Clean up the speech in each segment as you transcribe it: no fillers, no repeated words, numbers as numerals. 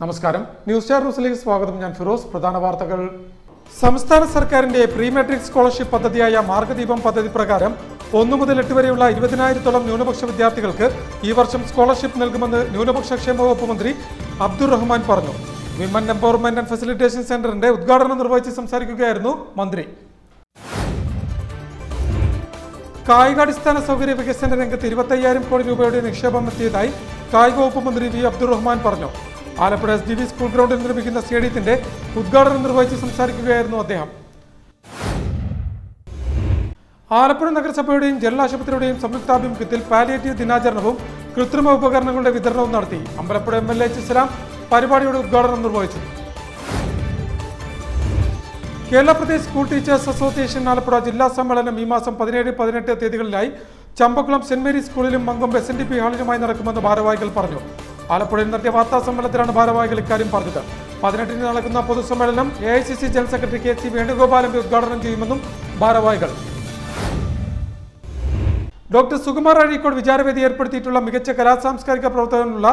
നമസ്കാരം, news star ന്യൂസിലേക്ക് സ്വാഗതം. ഞാൻ ഫിറോസ്. പ്രധാന വാർത്തകൾ. സംസ്ഥാന സർക്കാരിന്റെ പ്രീ മെട്രിക് സ്കോളർഷിപ്പ് പദ്ധതിയായ മാർഗദീപം പദ്ധതി പ്രകാരം 1 മുതൽ 8 വരെയുള്ള 20,000-ഓളം ന്യൂനപക്ഷ വിദ്യാർത്ഥികൾക്ക് ഈ വർഷം സ്കോളർഷിപ്പ് നൽകുമെന്ന് ന്യൂനപക്ഷ ക്ഷേമ വകുപ്പ് മന്ത്രി അബ്ദുറഹ്മാൻ പറഞ്ഞു. വിമൻ എംപവർമെന്റ് ആൻഡ് ഫെസിലിറ്റേഷൻ സെന്ററിന്റെ ഉദ്ഘാടനം നിർവഹിച്ച് സംസാരിക്കുകയായിരുന്നു മന്ത്രി. കായികാടിസ്ഥാന സൗകര്യ വികസന രംഗത്ത് 25,000 കോടി രൂപയുടെ നിക്ഷേപം എത്തിയതായി കായിക വകുപ്പ് മന്ത്രി വി അബ്ദുറഹ്മാൻ പറഞ്ഞു. ആലപ്പുഴ SDV സ്കൂൾ ഗ്രൗണ്ടിൽ നിർമ്മിക്കുന്ന സ്റ്റേഡിയത്തിന്റെ ഉദ്ഘാടനം നിർവഹിച്ച് സംസാരിക്കുകയായിരുന്നു അദ്ദേഹം. ആലപ്പുഴ നഗരസഭയുടെയും ജനറൽ ആശുപത്രിയുടെയും സംയുക്താഭിമുഖ്യത്തിൽ പാലിയേറ്റീവ് ദിനാചരണവും കൃത്രിമ ഉപകരണങ്ങളുടെ വിതരണവും നടത്തി. അമ്പലപ്പുഴ MLA ഇസ്ലാം പരിപാടിയുടെ ഉദ്ഘാടനം നിർവഹിച്ചു. Kerala Pradesh school teachers association Alappuzha ജില്ലാ സമ്മേളനം ഈ മാസം 17, 18 തീയതികളിലായി ചമ്പക്കുളം സെന്റ് മേരീസ് സ്കൂളിലും മങ്കൊമ്പ് SNDP ഹാളിലുമായി നടക്കുമെന്ന് ഭാരവാഹികൾ പറഞ്ഞു. ആലപ്പുഴയിൽ നടത്തിയ വാർത്താ സമ്മേളനത്തിലാണ് ഭാരവാഹികൾ ഇക്കാര്യം പറഞ്ഞത്. 18 നടക്കുന്ന പൊതുസമ്മേളനം AICC general secretary KC Venugopal MP ഉദ്ഘാടനം ചെയ്യുമെന്നും ഭാരവാഹികൾ. ഡോക്ടർ സുകുമാർ അഴീക്കോട് വിചാരവേദി ഏർപ്പെടുത്തിയിട്ടുള്ള മികച്ച കലാസാംസ്കാരിക പ്രവർത്തനത്തിനുള്ള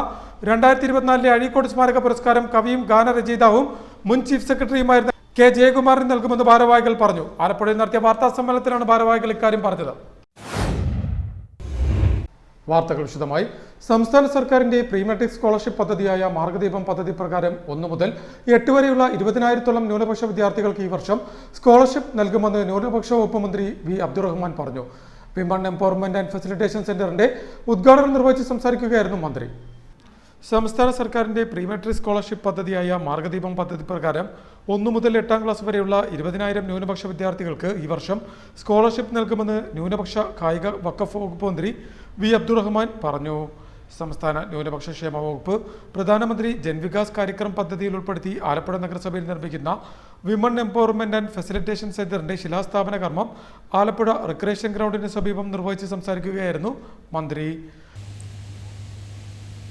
2024 അഴീക്കോട് സ്മാരക പുരസ്കാരം കവിയും ഗാനരചയിതാവും മുൻ ചീഫ് സെക്രട്ടറിയുമായിരുന്ന K ജയകുമാറിന് നൽകുമെന്ന് ഭാരവാഹികൾ പറഞ്ഞു. ആലപ്പുഴയിൽ നടത്തിയ വാർത്താ സമ്മേളനത്തിലാണ് ഭാരവാഹികൾ ഇക്കാര്യം പറഞ്ഞത്. വാർത്തകൾ വിശദമായി. സംസ്ഥാന സർക്കാരിന്റെ പ്രീ മെട്രിക് സ്കോളർഷിപ്പ് പദ്ധതിയായ മാർഗദീപം പദ്ധതി പ്രകാരം 1 മുതൽ 8 വരെയുള്ള 20,000-ഓളം ന്യൂനപക്ഷ വിദ്യാർത്ഥികൾക്ക് ഈ വർഷം സ്കോളർഷിപ്പ് നൽകുമെന്ന് ന്യൂനപക്ഷ വകുപ്പ് മന്ത്രി വി അബ്ദുറഹ്മാൻ പറഞ്ഞു. വിമൻ എംപവർമെന്റ് ആൻഡ് ഫെസിലിറ്റേഷൻ സെന്ററിന്റെ ഉദ്ഘാടനം നിർവഹിച്ച് സംസാരിക്കുകയായിരുന്നു മന്ത്രി. സംസ്ഥാന സർക്കാരിന്റെ പ്രീ മെട്രിക് സ്കോളർഷിപ്പ് പദ്ധതിയായ മാർഗദീപം പദ്ധതി പ്രകാരം 1 മുതൽ 8ാം ക്ലാസ് വരെയുള്ള 20,000 ന്യൂനപക്ഷ വിദ്യാർത്ഥികൾക്ക് ഈ വർഷം സ്കോളർഷിപ്പ് നൽകുമെന്ന് ന്യൂനപക്ഷ കായിക വഖഫ് വകുപ്പ് മന്ത്രി വി അബ്ദുറഹ്മാൻ പറഞ്ഞു. സംസ്ഥാന ന്യൂനപക്ഷ ക്ഷേമ വകുപ്പ് പ്രധാനമന്ത്രി ജൻവികാസ് കാര്യക്രം പദ്ധതിയിൽ ഉൾപ്പെടുത്തി ആലപ്പുഴ നഗരസഭയിൽ നിർമ്മിക്കുന്ന വിമൻ എംപവർമെന്റ് ആൻഡ് ഫെസിലിറ്റേഷൻ സെന്ററിന്റെ ശിലാസ്ഥാപന കർമ്മം ആലപ്പുഴ റിക്രിയേഷൻ ഗ്രൗണ്ടിന് സമീപം നിർവഹിച്ച് സംസാരിക്കുകയായിരുന്നു മന്ത്രി.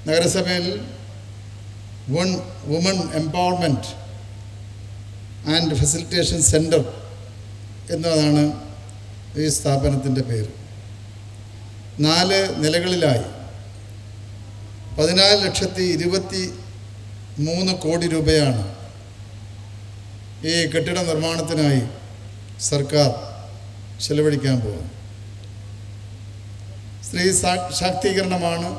നഗരസഭയിൽ woman empowerment and facilitation centre എന്നതാണ് ഈ സ്ഥാപനത്തിൻ്റെ പേര്. 4 നിലകളിലായി 14,23 കോടി രൂപയാണ് ഈ കെട്ടിട നിർമ്മാണത്തിനായി സർക്കാർ ചെലവഴിക്കാൻ പോകുന്നത്. സ്ത്രീ ശാക്തീകരണമാണ്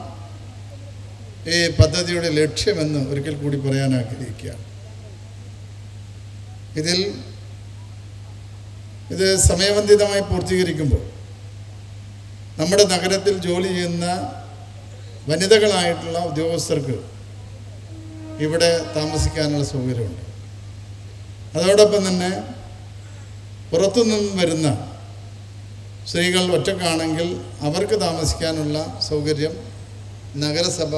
ഈ പദ്ധതിയുടെ ലക്ഷ്യമെന്ന് ഒരിക്കൽ കൂടി പറയാൻ ആഗ്രഹിക്കുകയാണ്. ഇത് സമയബന്ധിതമായി പൂർത്തീകരിക്കുമ്പോൾ നമ്മുടെ നഗരത്തിൽ ജോലി ചെയ്യുന്ന വനിതകളായിട്ടുള്ള ഉദ്യോഗസ്ഥർക്ക് ഇവിടെ താമസിക്കാനുള്ള സൗകര്യമുണ്ട്. അതോടൊപ്പം തന്നെ പുറത്തുനിന്നും വരുന്ന സ്ത്രീകൾ ഒറ്റക്കാണെങ്കിൽ അവർക്ക് താമസിക്കാനുള്ള സൗകര്യം നഗരസഭ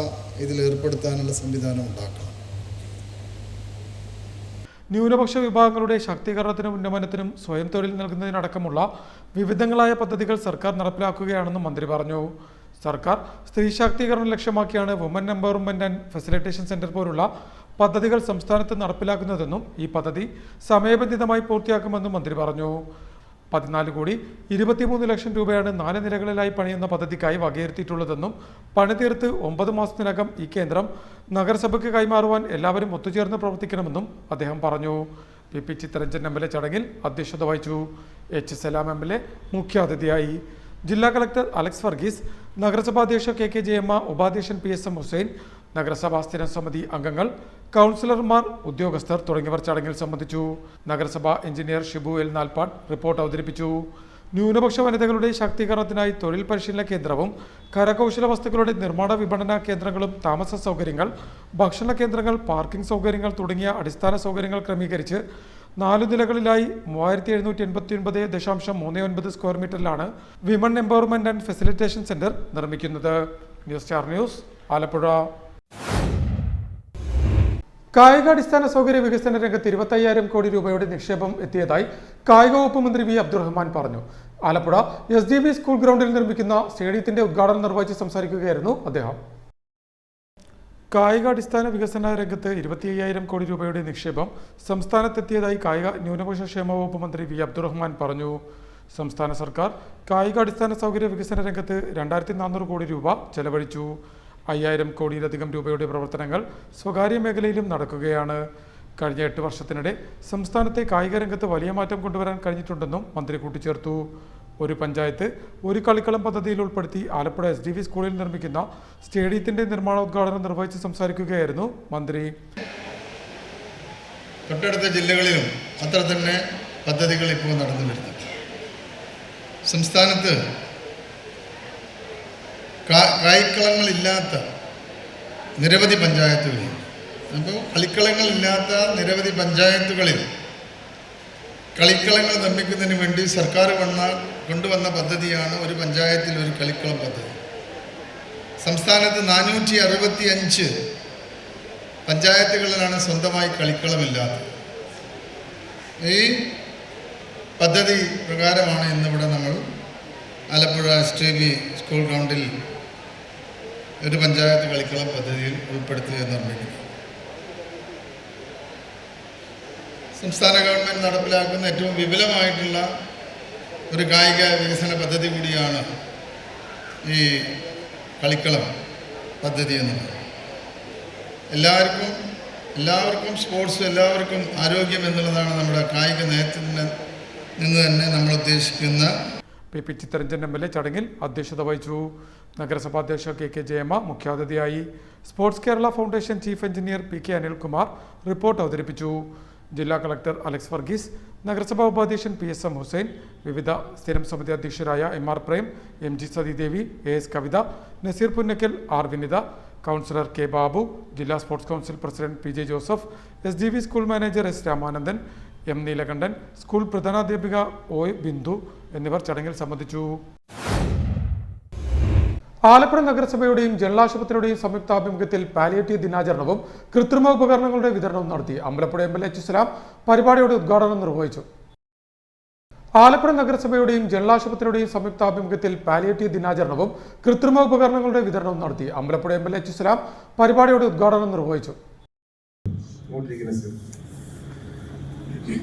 ഇതിൽ ഏർപ്പെടുത്താനുള്ള സംവിധാനം ഉണ്ടാക്കണം. ന്യൂനപക്ഷ വിഭാഗങ്ങളുടെ ശാക്തീകരണത്തിനും ഉന്നമനത്തിനും സ്വയം തൊഴിൽ നൽകുന്നതിനടക്കമുള്ള വിവിധങ്ങളായ പദ്ധതികൾ സർക്കാർ നടപ്പിലാക്കുകയാണെന്നും മന്ത്രി പറഞ്ഞു. സർക്കാർ സ്ത്രീ ശാക്തീകരണം ലക്ഷ്യമാക്കിയാണ് women empowerment and facilitation centre പോലുള്ള പദ്ധതികൾ സംസ്ഥാനത്ത് നടപ്പിലാക്കുന്നതെന്നും ഈ പദ്ധതി സമയബന്ധിതമായി പൂർത്തിയാക്കുമെന്നും മന്ത്രി പറഞ്ഞു. 14,23 ലക്ഷം രൂപയാണ് 4 നിലകളിലായി പണിയുന്ന പദ്ധതിക്കായി വകയിരുത്തിയിട്ടുള്ളതെന്നും പണി തീർത്ത് 9 മാസത്തിനകം ഈ കേന്ദ്രം നഗരസഭയ്ക്ക് കൈമാറുവാൻ എല്ലാവരും ഒത്തുചേർന്ന് പ്രവർത്തിക്കണമെന്നും അദ്ദേഹം പറഞ്ഞു. PP ചിത്തരഞ്ജൻ MLA ചടങ്ങിൽ അധ്യക്ഷത വഹിച്ചു. H സലാം MLA മുഖ്യാതിഥിയായി. ജില്ലാ കളക്ടർ അലക്സ് വർഗീസ്, നഗരസഭാ അധ്യക്ഷ KK ജയമ്മ, ഉപാധ്യക്ഷൻ PSM ഹുസൈൻ, നഗരസഭാ സ്ഥിരം സമിതി അംഗങ്ങൾ, കൗൺസിലർമാർ, ഉദ്യോഗസ്ഥർ തുടങ്ങിയവർ ചടങ്ങിൽ സംബന്ധിച്ചു. നഗരസഭാ എഞ്ചിനീയർ ഷിബു L നാൽപ്പാട് റിപ്പോർട്ട് അവതരിപ്പിച്ചു. ന്യൂനപക്ഷ വനിതകളുടെ ശാക്തീകരണത്തിനായി തൊഴിൽ പരിശീലന കേന്ദ്രവും കരകൗശല വസ്തുക്കളുടെ നിർമ്മാണ വിപണന കേന്ദ്രങ്ങളും താമസ സൗകര്യങ്ങൾ, ഭക്ഷണ കേന്ദ്രങ്ങൾ, പാർക്കിംഗ് സൗകര്യങ്ങൾ തുടങ്ങിയ അടിസ്ഥാന സൗകര്യങ്ങൾ ക്രമീകരിച്ച് 4 നിലകളിലായി 3789.39 സ്ക്വയർ മീറ്ററിലാണ് women empowerment and facilitation centre നിർമ്മിക്കുന്നത്. News star news, Alappuzha. കായികാടിസ്ഥാന സൗകര്യ വികസന രംഗത്ത് 25,000 കോടി രൂപയുടെ നിക്ഷേപം എത്തിയതായി കായിക വകുപ്പ് മന്ത്രി വി അബ്ദുറഹ്മാൻ പറഞ്ഞു. ആലപ്പുഴ SDV സ്കൂൾ ഗ്രൗണ്ടിൽ നിർമ്മിക്കുന്ന സ്റ്റേഡിയത്തിന്റെ ഉദ്ഘാടനം നിർവഹിച്ച് സംസാരിക്കുകയായിരുന്നു അദ്ദേഹം. കായികാടിസ്ഥാന വികസന രംഗത്ത് 25,000 കോടി രൂപയുടെ നിക്ഷേപം സംസ്ഥാനത്തെത്തിയതായി കായിക ന്യൂനപക്ഷ ക്ഷേമ വകുപ്പ് മന്ത്രി വി അബ്ദുറഹ്മാൻ പറഞ്ഞു. സംസ്ഥാന സർക്കാർ കായികാടിസ്ഥാന സൗകര്യ വികസന രംഗത്ത് 2,400 കോടി രൂപ ചെലവഴിച്ചു. 5000 കോടിയിലധികം രൂപയുടെ പ്രവർത്തനങ്ങൾ സ്വകാര്യ മേഖലയിലും നടക്കുകയാണ്. കഴിഞ്ഞ 8 വർഷത്തിനിടെ സംസ്ഥാനത്തെ കായിക രംഗത്ത് വലിയ മാറ്റം കൊണ്ടുവരാൻ കഴിഞ്ഞിട്ടുണ്ടെന്നും മന്ത്രി കൂട്ടിച്ചേർത്തു. ഒരു പഞ്ചായത്ത് ഒരു കളിക്കളം പദ്ധതിയിൽ ഉൾപ്പെടുത്തി ആലപ്പുഴ SDV സ്കൂളിൽ നിർമ്മിക്കുന്ന സ്റ്റേഡിയത്തിന്റെ നിർമ്മാണോദ്ഘാടനം നിർവഹിച്ച് സംസാരിക്കുകയായിരുന്നു മന്ത്രി. തൊട്ടടുത്ത ജില്ലകളിലും അത്ര തന്നെ പദ്ധതികൾ ഇപ്പോൾ നടന്നു വരുന്നുണ്ട്. സംസ്ഥാനത്ത് കളിക്കളങ്ങളില്ലാത്ത നിരവധി പഞ്ചായത്തുകളിൽ, അപ്പോൾ കളിക്കളങ്ങളില്ലാത്ത നിരവധി പഞ്ചായത്തുകളിൽ കളിക്കളങ്ങൾ നിർമ്മിക്കുന്നതിന് വേണ്ടി സർക്കാർ കൊണ്ടുവന്ന പദ്ധതിയാണ് ഒരു പഞ്ചായത്തിൽ ഒരു കളിക്കളം പദ്ധതി. സംസ്ഥാനത്ത് 465 പഞ്ചായത്തുകളിലാണ് സ്വന്തമായി കളിക്കളമില്ലാത്തത്. ഈ പദ്ധതി പ്രകാരമാണ് ഇന്നിവിടെ നമ്മൾ ആലപ്പുഴ STV സ്കൂൾ ഗ്രൗണ്ടിൽ ഒരു പഞ്ചായത്ത് കളിക്കളം പദ്ധതിയിൽ ഉൾപ്പെടുത്തുക നിർമ്മിക്കുന്നത്. സംസ്ഥാന ഗവൺമെൻറ് നടപ്പിലാക്കുന്ന ഏറ്റവും വിപുലമായിട്ടുള്ള ഒരു കായിക വികസന പദ്ധതി കൂടിയാണ് ഈ കളിക്കളം പദ്ധതി എന്നുള്ളത്. എല്ലാവർക്കും സ്പോർട്സ്, എല്ലാവർക്കും ആരോഗ്യം എന്നുള്ളതാണ് നമ്മുടെ കായിക നയത്തിൽ നിന്ന് തന്നെ നമ്മൾ ഉദ്ദേശിക്കുന്ന. PP ചിത്തരഞ്ജൻ MLA ചടങ്ങിൽ അധ്യക്ഷത വഹിച്ചു. നഗരസഭാ അധ്യക്ഷ KK ജയമ്മ മുഖ്യാതിഥിയായി. Sports Kerala foundation chief engineer PK Anilkumar report അവതരിപ്പിച്ചു. ജില്ലാ കളക്ടർ അലക്സ് വർഗീസ്, നഗരസഭാ ഉപാധ്യക്ഷൻ PSM ഹുസൈൻ, വിവിധ സ്ഥിരം സമിതി അധ്യക്ഷരായ MR Prem, MG Sathidevi, AS Kavitha, Naseer Punnakkal, R Vinitha, councillor K Babu, ജില്ലാ sports council president PJ Joseph, SDV school manager S Ramanandan, M Neelakandan, school പ്രധാനാധ്യാപിക O ബിന്ദു എന്നിവർ ചടങ്ങിൽ സംബന്ധിച്ചു. ആലപ്പുഴ നഗരസഭയുടെയും ജനലാശുപത്രിയുടെയും സംയുക്താഭിമുഖ്യത്തിൽ പാലിയേറ്റീവ് ദിനാചരണവും കൃത്രിമ ഉപകരണങ്ങളുടെ വിതരണവും നടത്തി. Ambalappuzha MLA H. സലാം പരിപാടിയുടെ ഉദ്ഘാടനം നിർവഹിച്ചു. ആലപ്പുഴ നഗരസഭയുടെയും ജനലാശുപത്രിയുടെയും സംയുക്താഭിമുഖ്യത്തിൽ പാലിയേറ്റീവ് ദിനാചരണവും കൃത്രിമ ഉപകരണങ്ങളുടെ വിതരണവും നടത്തി. Ambalappuzha MLA H. സലാം പരിപാടിയുടെ ഉദ്ഘാടനം നിർവഹിച്ചു.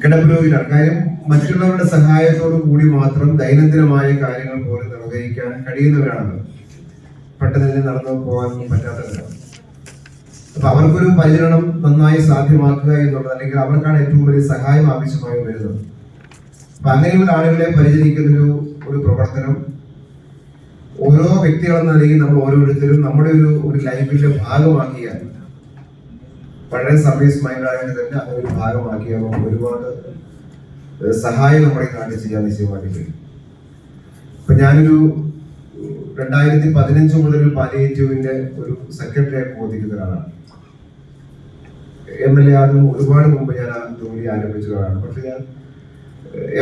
കിടപ്പുരോഗികളാണ്. കാര്യം മറ്റുള്ളവരുടെ സഹായത്തോടു കൂടി മാത്രം ദൈനംദിനമായ കാര്യങ്ങൾ പോലും നിർവഹിക്കാൻ കഴിയുന്നവരാണ്. പെട്ടെന്ന് നടന്നു പോകാനൊന്നും പറ്റാത്തവരാണ്. അപ്പൊ അവർക്കൊരു പരിചരണം നന്നായി സാധ്യമാക്കുക എന്നുള്ളത്, അല്ലെങ്കിൽ അവർക്കാണ് ഏറ്റവും വലിയ സഹായം ആവശ്യമായി വരുന്നത്. അപ്പൊ അങ്ങനെയുള്ള ആളുകളെ പരിചരിക്കുന്ന ഒരു പ്രവർത്തനം ഓരോ വ്യക്തികളെന്ന നിലയിൽ നമ്മൾ ഓരോരുത്തരും നമ്മുടെ ഒരു ലൈഫിന്റെ ഭാഗമാക്കിയാൽ, വളരെ സർവീസ് മൈൻഡായിട്ട് തന്നെ അതൊരു ഭാഗമാക്കിയാൽ ഒരുപാട് സഹായം നമ്മുടെ നാട്ടിൽ ചെയ്യാൻ നിശ്ചയമായിട്ട് കഴിയും. ഇപ്പൊ ഞാനൊരു 2015 മുതൽ പാലിയേറ്റീവിന്റെ ഒരു സെക്രട്ടറിയായി പ്രവർത്തിക്കുന്ന ഒരാളാണ്. MLA ആദ്യം ഒരുപാട് മുമ്പ് ഞാൻ ആ ജോലി ആരംഭിച്ചതാണ്. പക്ഷെ ഞാൻ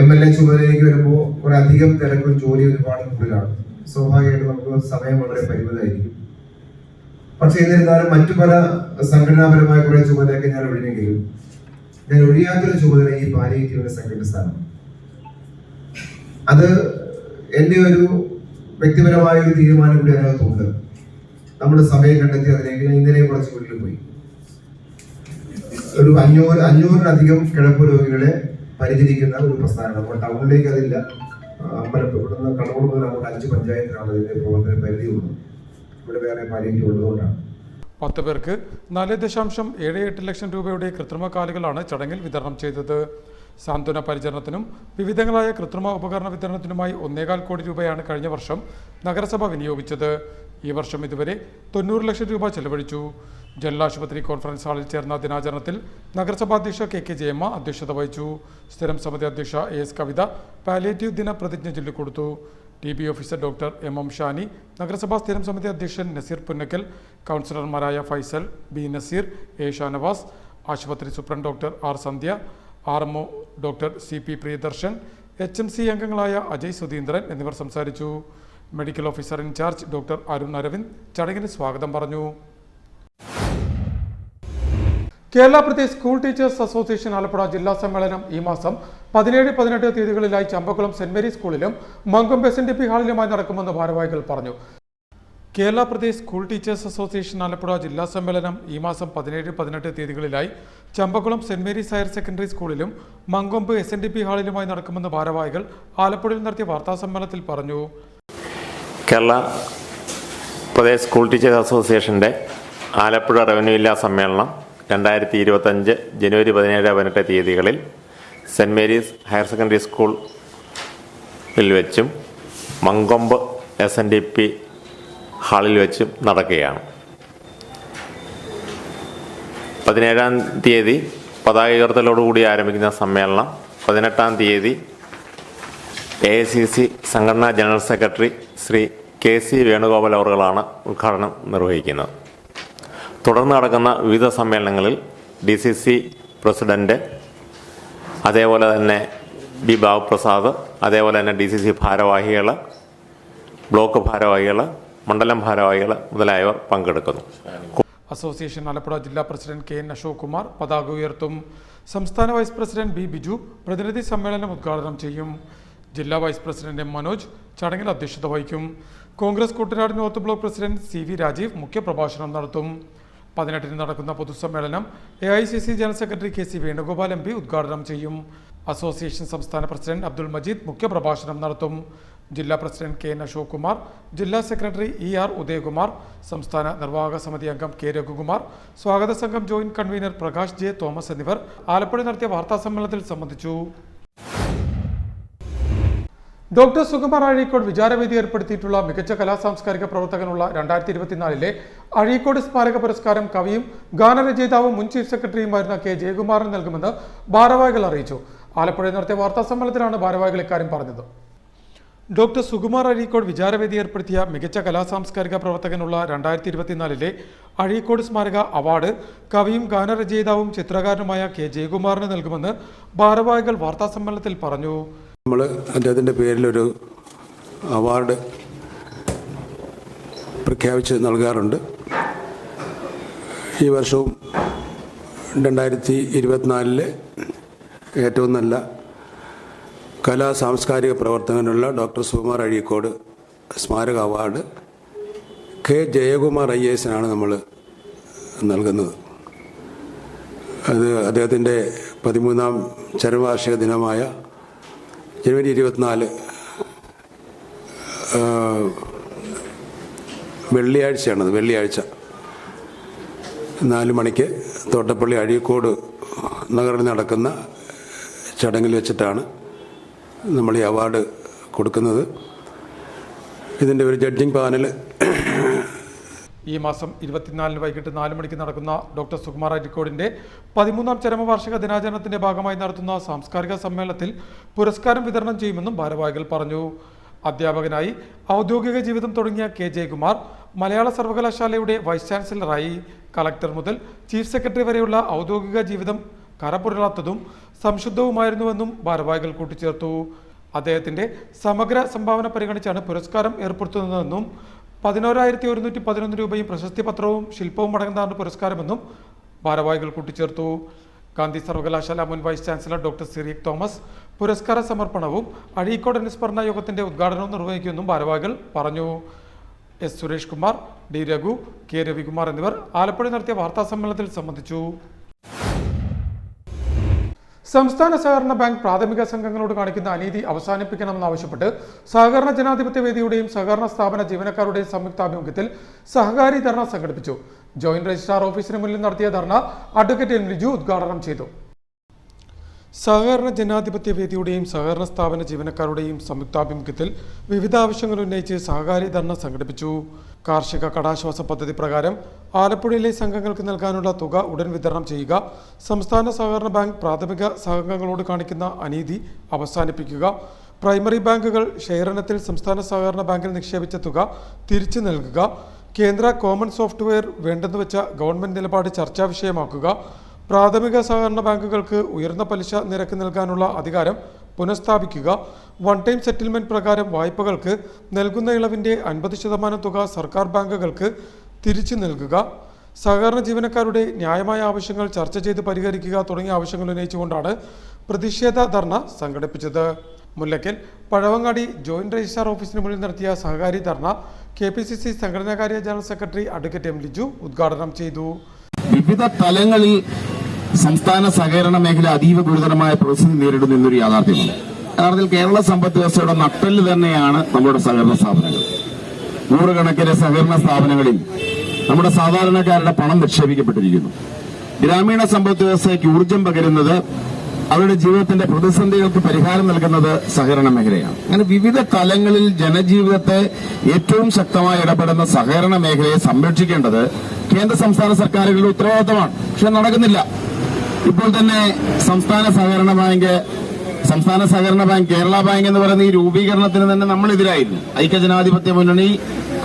MLA ചുമതലയിലേക്ക് വരുമ്പോൾ കുറെ അധികം തിരക്കും ജോലി ഒരുപാട് കൂടുതലാണ്. സ്വാഭാവികമായിട്ട് നമുക്ക് സമയം വളരെ പരിമിതമായിരിക്കും. പക്ഷെ എന്നിരുന്നാലും മറ്റു പല സംഘടനാപരമായ കുറെ ചുമതലയൊക്കെ ഞാൻ ഒഴിഞ്ഞെങ്കിലും ഞാൻ ഒഴിയാത്തൊരു ചുമതല ഈ പാലിയേറ്റീവിന്റെ സെക്രട്ടറി സ്ഥാനം. അത് എൻ്റെ ഒരു വ്യക്തിപരമായ ഒരു തീരുമാനം കൂടി അതിനകത്തുണ്ട്. നമ്മുടെ സമയം കണ്ടെത്തി അതിലേക്ക് ഞാൻ ഇന്നലെ കുറച്ച് വീട്ടിൽ പോയി. ഒരു 500-ലധികം കിടപ്പ് രോഗികളെ പരിചരിക്കുന്ന ഒരു പ്രസ്ഥാനം. നമ്മൾ ടൗണിലേക്ക് അതില്ല. അമ്പലപ്പുഴ കണ്ണൂർ മുതൽ അങ്ങോട്ട് 5 പഞ്ചായത്തിലാണ് ഇതിന്റെ പ്രവർത്തന പരിധിയുള്ളത്. ഇവിടെ വേറെ പാലിയേറ്റീവ് ഉള്ളതുകൊണ്ടാണ്. 10 പേർക്ക് 4.78 ലക്ഷം രൂപയുടെ കൃത്രിമ കാലുകളാണ് ചടങ്ങിൽ വിതരണം ചെയ്തത്. സാന്ത്വന പരിചരണത്തിനും വിവിധങ്ങളായ കൃത്രിമ ഉപകരണ വിതരണത്തിനുമായി 1.25 കോടി രൂപയാണ് കഴിഞ്ഞ വർഷം നഗരസഭ വിനിയോഗിച്ചത്. ഈ വർഷം ഇതുവരെ 90 ലക്ഷം രൂപ ചെലവഴിച്ചു. ജനലാശുപത്രി കോൺഫറൻസ് ഹാളിൽ ചേർന്ന ദിനാചരണത്തിൽ നഗരസഭാ അധ്യക്ഷ KK ജയമ്മ അധ്യക്ഷത വഹിച്ചു. സ്ഥിരം സമിതി അധ്യക്ഷ AS കവിത പാലിയേറ്റീവ് ദിന പ്രതിജ്ഞ ചൊല്ലിക്കൊടുത്തു. TB officer doctor MM Shani, നഗരസഭാ സ്ഥിരം സമിതി അധ്യക്ഷൻ നസീർ പുന്നക്കൽ, കൗൺസിലർമാരായ ഫൈസൽ, B നസീർ, A ഷാനവാസ്, ആശുപത്രി superintendent doctor R Sandhya, RMO doctor CP Priyadarshan, HMC അംഗങ്ങളായ അജയ് സുധീന്ദ്രൻ എന്നിവർ സംസാരിച്ചു. Medical officer in charge doctor Arun Aravind ചടങ്ങിന് സ്വാഗതം പറഞ്ഞു. Kerala Pradesh school teachers association Alappuzha ജില്ലാ സമ്മേളനം ഈ മാസം 17-18 തീയതികളിലായി ചമ്പക്കുളം സെന്റ് മേരീസ് സ്കൂളിലും മങ്കൊമ്പ് SNDP ഹാളിലുമായി നടക്കുമെന്ന് ഭാരവാഹികൾ പറഞ്ഞു. Kerala Pradesh school teachers association Alappuzha ജില്ലാ സമ്മേളനം ഈ മാസം 17-18 തീയതികളിലായി Champakkulam Saint Mary's higher secondary സ്കൂളിലും മങ്കൊമ്പ് SNDP ഹാളിലുമായി നടക്കുമെന്ന് ഭാരവാഹികൾ ആലപ്പുഴയിൽ നടത്തിയ വാർത്താ സമ്മേളനത്തിൽ പറഞ്ഞു. കേരള പ്രദേശ് സ്കൂൾ ടീച്ചേഴ്സ് അസോസിയേഷൻ്റെ ആലപ്പുഴ റവന്യൂ ജില്ലാ സമ്മേളനം 2025 ജനുവരി 17-18 തീയതികളിൽ സെൻറ് മേരീസ് ഹയർ സെക്കൻഡറി സ്കൂളിൽ വെച്ചും മങ്കൊമ്പ് SNDP ഹാളിൽ വെച്ചും നടക്കുകയാണ്. 17-ാം തീയതി പതാക ഉയർത്തലോടുകൂടി ആരംഭിക്കുന്ന സമ്മേളനം 18-ാം തീയതി AICC സംഘടനാ general secretary Shri KC Venugopal അവറുകളാണ് ഉദ്ഘാടനം നിർവഹിക്കുന്നത്. തുടർന്ന് നടക്കുന്ന വിവിധ സമ്മേളനങ്ങളിൽ DCC പ്രസിഡന്റ്, അതേപോലെ തന്നെ B ബാബുപ്രസാദ്, അതേപോലെ തന്നെ DCC ഭാരവാഹികൾ, ബ്ലോക്ക് ഭാരവാഹികൾ, മണ്ഡലം ഭാരവാഹികൾ മുതലായവർ പങ്കെടുക്കുന്നു. അസോസിയേഷൻ ആലപ്പുഴ ജില്ലാ പ്രസിഡന്റ് KN അശോക് കുമാർ പതാക ഉയർത്തും. സംസ്ഥാന വൈസ് പ്രസിഡന്റ് B ബിജു പ്രതിനിധി സമ്മേളനം ഉദ്ഘാടനം ചെയ്യും. ജില്ലാ വൈസ് പ്രസിഡന്റ് M മനോജ് ചടങ്ങിൽ അധ്യക്ഷത വഹിക്കും. Congress Kuttanad north block president CV Rajeev മുഖ്യപ്രഭാഷണം നടത്തും. 18-ന് നടക്കുന്ന പൊതുസമ്മേളനം AICC general secretary KC Venugopal MP ഉദ്ഘാടനം ചെയ്യും. അസോസിയേഷൻ സംസ്ഥാന പ്രസിഡന്റ് അബ്ദുൾ മജീദ് മുഖ്യപ്രഭാഷണം നടത്തും. ജില്ലാ പ്രസിഡന്റ് KN അശോക് കുമാർ, ജില്ലാ സെക്രട്ടറി ER ഉദയകുമാർ, സംസ്ഥാന നിർവാഹക സമിതി അംഗം K രഘുകുമാർ, സ്വാഗത സംഘം joint convener Prakash J Thomas എന്നിവർ ആലപ്പുഴ നടത്തിയ വാർത്താ സമ്മേളനത്തിൽ സംബന്ധിച്ചു. ഡോക്ടർ സുകുമാർ അഴീക്കോട് വിചാരവേദി ഏർപ്പെടുത്തിയിട്ടുള്ള മികച്ച കലാസാംസ്കാരിക പ്രവർത്തകനുള്ള 2024-ലെ അഴീക്കോട് സ്മാരക പുരസ്കാരം കവിയും ഗാനരചയിതാവും മുൻ ചീഫ് സെക്രട്ടറിയുമായിരുന്ന K ജയകുമാറിന് നൽകുമെന്ന് ഭാരവാഹികൾ അറിയിച്ചു. ആലപ്പുഴയിൽ നടത്തിയ വാർത്താ സമ്മേളനത്തിലാണ് ഭാരവാഹികൾ ഇക്കാര്യം പറഞ്ഞത്. ഡോക്ടർ സുകുമാർ അഴീക്കോട് വിചാരവേദി ഏർപ്പെടുത്തിയ മികച്ച കലാസാംസ്കാരിക പ്രവർത്തകനുള്ള 2024-ലെ അഴീക്കോട് സ്മാരക അവാർഡ് കവിയും ഗാനരചയിതാവും ചിത്രകാരനുമായ K ജയകുമാറിന് നൽകുമെന്ന് ഭാരവാഹികൾ വാർത്താ സമ്മേളനത്തിൽ പറഞ്ഞു. നമ്മൾ അദ്ദേഹത്തിൻ്റെ പേരിലൊരു അവാർഡ് പ്രഖ്യാപിച്ച് നൽകാറുണ്ട്. ഈ വർഷവും 2024-ലെ ഏറ്റവും നല്ല കലാ സാംസ്കാരിക പ്രവർത്തകനുള്ള ഡോക്ടർ സുകുമാർ അഴീക്കോട് സ്മാരക അവാർഡ് K ജയകുമാർ IAS-നാണ് നമ്മൾ നൽകുന്നത്. അത് അദ്ദേഹത്തിൻ്റെ 13ാം ചരമവാർഷിക ദിനമായ ജനുവരി 24 വെള്ളിയാഴ്ചയാണത്. വെള്ളിയാഴ്ച 4 മണിക്ക് തോട്ടപ്പള്ളി അഴീക്കോട് നഗറിൽ നടക്കുന്ന ചടങ്ങിൽ വെച്ചിട്ടാണ് നമ്മൾ ഈ അവാർഡ് കൊടുക്കുന്നത്. ഇതിൻ്റെ ഒരു ജഡ്ജിങ് പാനൽ ഈ മാസം 24-ന് വൈകിട്ട് 4 മണിക്ക് നടക്കുന്ന ഡോക്ടർ സുകുമാർ അഴീക്കോടിന്റെ 13ാം ചരമവാർഷിക ദിനാചരണത്തിന്റെ ഭാഗമായി നടത്തുന്ന സാംസ്കാരിക സമ്മേളനത്തിൽ പുരസ്കാരം വിതരണം ചെയ്യുമെന്നും ഭാരവാഹികൾ പറഞ്ഞു. അധ്യാപകനായി ഔദ്യോഗിക ജീവിതം തുടങ്ങിയ K ജയകുമാർ മലയാള സർവകലാശാലയുടെ വൈസ് ചാൻസലറായി. കളക്ടർ മുതൽ ചീഫ് സെക്രട്ടറി വരെയുള്ള ഔദ്യോഗിക ജീവിതം കറപുരളാത്തതും സംശുദ്ധവുമായിരുന്നുവെന്നും ഭാരവാഹികൾ കൂട്ടിച്ചേർത്തു. അദ്ദേഹത്തിന്റെ സമഗ്ര സംഭാവന പരിഗണിച്ചാണ് പുരസ്കാരം ഏർപ്പെടുത്തുന്നതെന്നും 11,111 രൂപയും പ്രശസ്തി പത്രവും ശില്പവും അടങ്ങുന്നതാണ് പുരസ്കാരമെന്നും ഭാരവാഹികൾ കൂട്ടിച്ചേർത്തു. ഗാന്ധി സർവകലാശാല മുൻ vice chancellor doctor Cyriac Thomas പുരസ്കാര സമർപ്പണവും അഴീക്കോട് അനുസ്മരണ യോഗത്തിന്റെ ഉദ്ഘാടനവും നിർവഹിക്കുമെന്നും ഭാരവാഹികൾ പറഞ്ഞു. S Suresh Kumar, D Raghu, K Ravikumar എന്നിവർ ആലപ്പുഴ നടത്തിയ വാർത്താ സമ്മേളനത്തിൽ സംബന്ധിച്ചു. സംസ്ഥാന സഹകരണ ബാങ്ക് പ്രാഥമിക സംഘങ്ങളോട് കാണിക്കുന്ന അനീതി അവസാനിപ്പിക്കണമെന്നാവശ്യപ്പെട്ട് സഹകരണ ജനാധിപത്യ വേദിയുടെയും സഹകരണ സ്ഥാപന ജീവനക്കാരുടെയും സംയുക്താഭിമുഖ്യത്തിൽ സഹകാരി ധർണ സംഘടിപ്പിച്ചു. ജോയിന്റ് രജിസ്ട്രാർ ഓഫീസിന് മുന്നിൽ നടത്തിയ ധർണ അഡ്വക്കേറ്റ് M ലിജു ഉദ്ഘാടനം ചെയ്തു. സഹകരണ ജനാധിപത്യ വേദിയുടെയും സഹകരണ സ്ഥാപന ജീവനക്കാരുടെയും സംയുക്താഭിമുഖ്യത്തിൽ വിവിധ ആവശ്യങ്ങൾ ഉന്നയിച്ച് സഹകാരി ധർണ സംഘടിപ്പിച്ചു. കാർഷിക കടാശ്വാസ പദ്ധതി പ്രകാരം ആലപ്പുഴയിലെ സംഘങ്ങൾക്ക് നൽകാനുള്ള തുക ഉടൻ വിതരണം ചെയ്യുക, സംസ്ഥാന സഹകരണ ബാങ്ക് പ്രാഥമിക സംഘങ്ങളോട് കാണിക്കുന്ന അനീതി അവസാനിപ്പിക്കുക, പ്രൈമറി ബാങ്കുകൾ ഷെയറിനത്തിൽ സംസ്ഥാന സഹകരണ ബാങ്കിൽ നിക്ഷേപിച്ച തുക തിരിച്ചു നൽകുക, കേന്ദ്ര കോമൺ സോഫ്റ്റ്വെയർ വേണ്ടെന്ന് വെച്ച ഗവൺമെന്റ് നിലപാട് ചർച്ചാ വിഷയമാക്കുക, പ്രാഥമിക സഹകരണ ബാങ്കുകൾക്ക് ഉയർന്ന പലിശ നിരക്ക് നൽകാനുള്ള അധികാരം പുനഃസ്ഥാപിക്കുക, വൺ ടൈം സെറ്റിൽമെന്റ് പ്രകാരം വായ്പകൾക്ക് നൽകുന്ന ഇളവിൻ്റെ 50% തുക സർക്കാർ ബാങ്കുകൾക്ക് തിരിച്ചു നൽകുക, സഹകരണ ജീവനക്കാരുടെ ന്യായമായ ആവശ്യങ്ങൾ ചർച്ച ചെയ്ത് പരിഹരിക്കുക തുടങ്ങിയ ആവശ്യങ്ങൾ ഉന്നയിച്ചുകൊണ്ടാണ് പ്രതിഷേധ ധർണ സംഘടിപ്പിച്ചത്. മുല്ലയ്ക്കൽ പഴവങ്ങാടി ജോയിന്റ് രജിസ്ട്രാർ ഓഫീസിന് മുന്നിൽ നടത്തിയ സഹകാരി ധർണ KPCC സംഘടനാകാര്യ general secretary advocate M Liju ഉദ്ഘാടനം ചെയ്തു. വിവിധ തലങ്ങളിൽ സംസ്ഥാന സഹകരണ മേഖല അതീവ ഗുരുതരമായ പ്രതിസന്ധി നേരിടുന്ന എന്നൊരു യാഥാർത്ഥ്യമാണ്. യഥാർത്ഥത്തിൽ കേരള സമ്പദ് വ്യവസ്ഥയുടെ നട്ടെല്ല് തന്നെയാണ് നമ്മുടെ സഹകരണ സ്ഥാപനങ്ങൾ. നൂറുകണക്കിന് സഹകരണ സ്ഥാപനങ്ങളിൽ നമ്മുടെ സാധാരണക്കാരുടെ പണം നിക്ഷേപിക്കപ്പെട്ടിരിക്കുന്നു. ഗ്രാമീണ സമ്പദ് വ്യവസ്ഥയ്ക്ക് ഊർജം പകരുന്നത്, അവരുടെ ജീവിതത്തിന്റെ പ്രതിസന്ധികൾക്ക് പരിഹാരം നൽകുന്നത് സഹകരണ മേഖലയാണ്. അങ്ങനെ വിവിധ തലങ്ങളിൽ ജനജീവിതത്തെ ഏറ്റവും ശക്തമായി ഇടപെടുന്ന സഹകരണ മേഖലയെ സംരക്ഷിക്കേണ്ടത് കേന്ദ്ര സംസ്ഥാന സർക്കാരുകളുടെ ഉത്തരവാദിത്തമാണ്. പക്ഷെ നടക്കുന്നില്ല. ഇപ്പോൾ തന്നെ സംസ്ഥാന സഹകരണ ബാങ്ക്, കേരള ബാങ്ക് എന്ന് പറയുന്ന ഈ രൂപീകരണത്തിന് തന്നെ നമ്മളെതിരായിരുന്നു. ഐക്യജനാധിപത്യ മുന്നണി,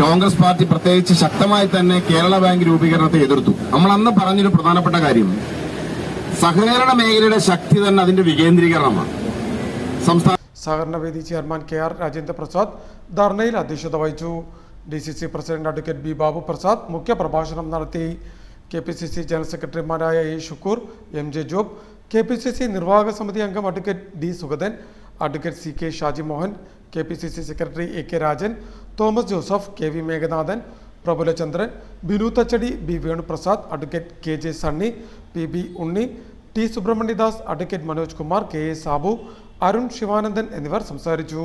കോൺഗ്രസ് പാർട്ടി പ്രത്യേകിച്ച് ശക്തമായി തന്നെ കേരള ബാങ്ക് രൂപീകരണത്തെ എതിർത്തു. നമ്മൾ അന്ന് പറഞ്ഞൊരു പ്രധാനപ്പെട്ട കാര്യം, സഹകരണ മേഖലയുടെ ശക്തി തന്നെ അതിന്റെ വികേന്ദ്രീകരണമാണ്. സഹകരണവേദി ചെയർമാൻ KR രാജേന്ദ്ര പ്രസാദ് ധർണയിൽ അധ്യക്ഷത വഹിച്ചു. DCC president advocate B Babu Prasad മുഖ്യപ്രഭാഷണം നടത്തി. KPCC ജനറൽ സെക്രട്ടറിമാരായ A Shukkoor, MJ Job, KPCC നിർവാഹക സമിതി അംഗം advocate D Sugathan, advocate CK Shaji Mohan, KPCC secretary AK Rajan, Thomas Joseph, KV Meghanathan, Prafulachandran, Binu Thachadi, B Venuprasad, advocate KJ Sunny, PB Unni, T Subrahmanyadas, advocate Manoj Kumar, KA Sabu, Arun Sivanandan എന്നിവർ സംസാരിച്ചു.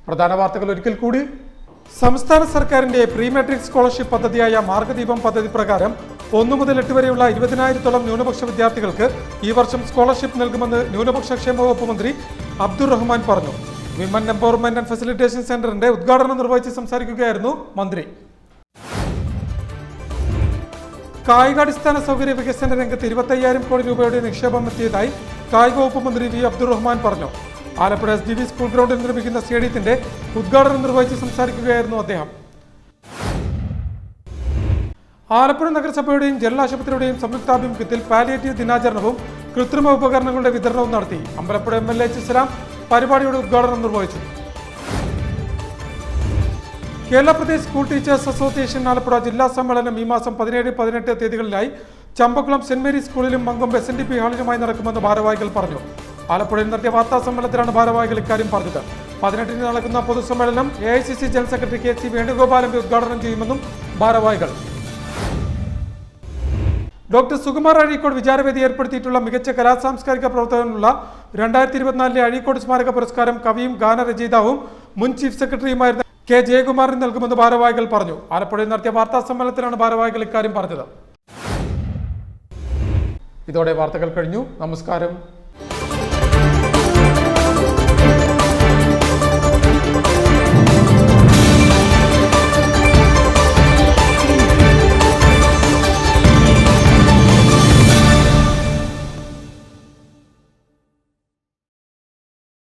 പ്രധാന വാർത്തകൾ ഒരിക്കൽ കൂടി. സംസ്ഥാന സർക്കാരിന്റെ പ്രീ മെട്രിക് സ്കോളർഷിപ്പ് പദ്ധതിയായ മാർഗദീപം പദ്ധതി പ്രകാരം 1 മുതൽ 8 വരെയുള്ള 20,000-ഓളം ന്യൂനപക്ഷ വിദ്യാർത്ഥികൾക്ക് ഈ വർഷം സ്കോളർഷിപ്പ് നൽകുമെന്ന് ന്യൂനപക്ഷ ക്ഷേമ വകുപ്പ് മന്ത്രി അബ്ദുൾ റഹ്മാൻ പറഞ്ഞു. വിമൻ എംപവർമെന്റ് ആൻഡ് ഫെസിലിറ്റേഷൻ സെന്ററിന്റെ ഉദ്ഘാടനം നിർവഹിച്ച് സംസാരിക്കുകയായിരുന്നു മന്ത്രി. കായികാടിസ്ഥാന സൗകര്യ വികസന രംഗത്ത് 25,000 കോടി രൂപയുടെ നിക്ഷേപം എത്തിയതായി കായിക വകുപ്പ് മന്ത്രി V അബ്ദുൾ റഹ്മാൻ പറഞ്ഞു. ആലപ്പുഴ SDV സ്കൂൾ ഗ്രൗണ്ടിൽ നിർമ്മിക്കുന്ന സ്റ്റേഡിയത്തിന്റെ ഉദ്ഘാടനം നിർവഹിച്ച് സംസാരിക്കുകയായിരുന്നു അദ്ദേഹം. ആലപ്പുഴ നഗരസഭയുടെയും ജില്ലാ ആശുപത്രിയുടെയും സംയുക്താഭിമുഖ്യത്തിൽ പാലിയേറ്റീവ് ദിനാചരണവും കൃത്രിമ ഉപകരണങ്ങളുടെ വിതരണവും നടത്തി. അമ്പലപ്പുഴ MLA ഇസ്ലാം പരിപാടിയുടെ ഉദ്ഘാടനം നിർവഹിച്ചു. Kerala Pradesh school teachers association Alappuzha ജില്ലാ സമ്മേളനം ഈ മാസം 17, 18 തീയതികളിലായി ചമ്പക്കുളം സെന്റ് മേരീസ് സ്കൂളിലും മങ്കൊമ്പ് SNDP ഹാളിലുമായി നടക്കുമെന്ന് ഭാരവാഹികൾ പറഞ്ഞു. ആലപ്പുഴയിൽ നടത്തിയ വാർത്താ സമ്മേളനത്തിലാണ് ഭാരവാഹികൾ ഇക്കാര്യം പറഞ്ഞത്. 18 നടക്കുന്ന പൊതുസമ്മേളനം AICC general secretary KC Venugopal MP ഉദ്ഘാടനം ചെയ്യുമെന്നും ഭാരവാഹികൾ. ഡോക്ടർ സുകുമാർ അഴീക്കോട് വിചാരവേദി ഏർപ്പെടുത്തിയിട്ടുള്ള മികച്ച കലാസാംസ്കാരിക പ്രവർത്തനത്തിനുള്ള 2024 അഴീക്കോട് സ്മാരക പുരസ്കാരം കവിയും ഗാനരചയിതാവും മുൻ ചീഫ് സെക്രട്ടറിയുമായിരുന്ന K ജയകുമാറിന് നൽകുമെന്ന് ഭാരവാഹികൾ പറഞ്ഞു. ആലപ്പുഴയിൽ നടത്തിയ വാർത്താ സമ്മേളനത്തിലാണ് ഭാരവാഹികൾ ഇക്കാര്യം പറഞ്ഞത്. ഇതോടെ വാർത്തകൾ കഴിഞ്ഞു. നമസ്കാരം.